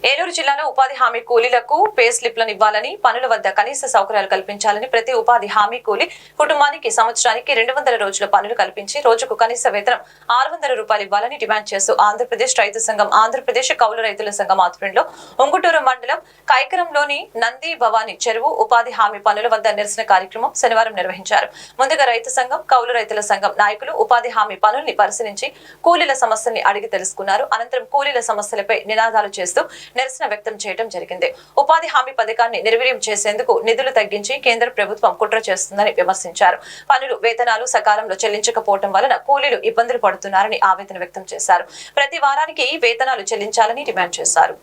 ఏలూరు జిల్లాలో ఉపాధి హామీ కూలీలకు పే స్లిప్లను ఇవ్వాలని, పనుల వద్ద కనీస సౌకర్యాలు కల్పించాలని, ప్రతి ఉపాధి హామీ కూలీ కుటుంబానికి సంవత్సరానికి 200 రోజుల పనులు కల్పించి రోజుకు కనీస వేతనం 600 రూపాయలు ఇవ్వాలని డిమాండ్ చేస్తూ ఆంధ్రప్రదేశ్ రైతు సంఘం, ఆంధ్రప్రదేశ్ కౌలు రైతుల సంఘం ఆధ్వర్యంలో ఉంగుటూరు మండలం కైకరంలోని నంది భవానీ చెరువు ఉపాధి హామీ పనుల వద్ద నిరసన కార్యక్రమం శనివారం నిర్వహించారు. ముందుగా రైతు సంఘం, కౌలు రైతుల సంఘం నాయకులు ఉపాధి హామీ పనుల్ని పరిశీలించి కూలీల సమస్యల్ని అడిగి తెలుసుకున్నారు. అనంతరం కూలీల సమస్యలపై నినాదాలు చేస్తూ నిరసన వ్యక్తం చేయడం జరిగింది. ఉపాధి హామీ పథకాన్ని నిర్వీర్యం చేసేందుకు నిధులు తగ్గించి కేంద్ర ప్రభుత్వం కుట్ర చేస్తుందని విమర్శించారు. పనులు, వేతనాలు సకాలంలో చెల్లించకపోవడం వలన కూలీలు ఇబ్బందులు పడుతున్నారని ఆవేదన వ్యక్తం చేశారు. ప్రతి వారానికి వేతనాలు చెల్లించాలని డిమాండ్ చేశారు.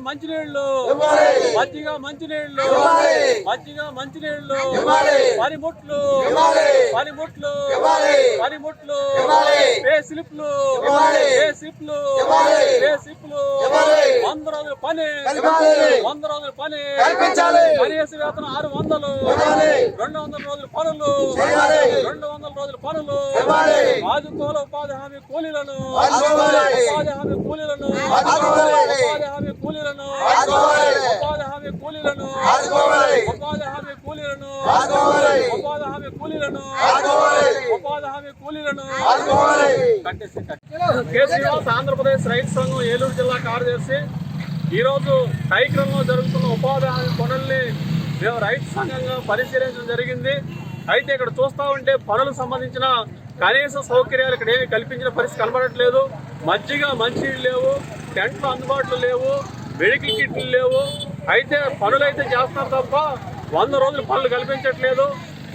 మంచినీళ్ళు, మంచినీళ్ళు, పనిముట్లు, పే స్లిప్లు, 100 రోజుల పని, కనీస వేతనం 600, 200 రోజుల పనులు, 200 రోజుల పనులు, ఆదుకోవాలి ఉపాధి హామీ కూలీలను, ఉపాధి హామీ కూలీలను, ఉపాధి హామీ కూలీలను, ఉపాధి హామీ కూలీలను, ఉపాధి హామీ కూలీలను, ఉపాధి హామీ కూలీలను, ఉపాధి హామీ కూలీలను. కేసీఆర్ ఆంధ్రప్రదేశ్ రైతు సంఘం ఏలూరు జిల్లా కార్యదర్శి. ఈరోజు కైకరంలో జరుగుతున్న ఉపాధి హామీ పనుల్ని మేము రైతు సంఘంగా పరిశీలించడం జరిగింది. అయితే ఇక్కడ చూస్తూ ఉంటే పనులకు సంబంధించిన కనీస సౌకర్యాలు ఇక్కడ ఏమి కల్పించిన పరిస్థితి కనబడట్లేదు. మజ్జిగ, మంచినీళ్ళు లేవు, టెంట్లు అందుబాటులో లేవు, మెడికల్ కిట్లు లేవు. అయితే పనులు అయితే చేస్తున్నారు తప్ప 100 రోజులు పనులు కల్పించట్లేదు.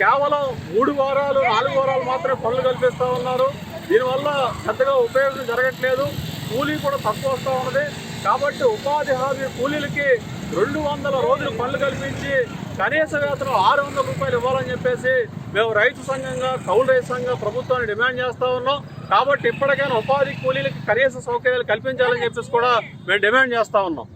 కేవలం 3 వారాలు, 4 వారాలు మాత్రమే పనులు కల్పిస్తూ ఉన్నారు. దీనివల్ల పెద్దగా ఉపయోగం జరగట్లేదు. కూలీ కూడా తక్కువ వస్తూ ఉన్నది. కాబట్టి ఉపాధి హామీ కూలీలకి 200 రోజులు పనులు కల్పించి కనీస వేతనం 600 రూపాయలు ఇవ్వాలని చెప్పేసి మేము రైతు సంఘంగా, కౌలు రైతు సంఘంగా ప్రభుత్వాన్ని డిమాండ్ చేస్తూ ఉన్నాం. కాబట్టి ఇప్పటికైనా ఉపాధి కూలీలకి కనీస సౌకర్యాలు కల్పించాలని చెప్పేసి కూడా మేము డిమాండ్ చేస్తూ ఉన్నాం.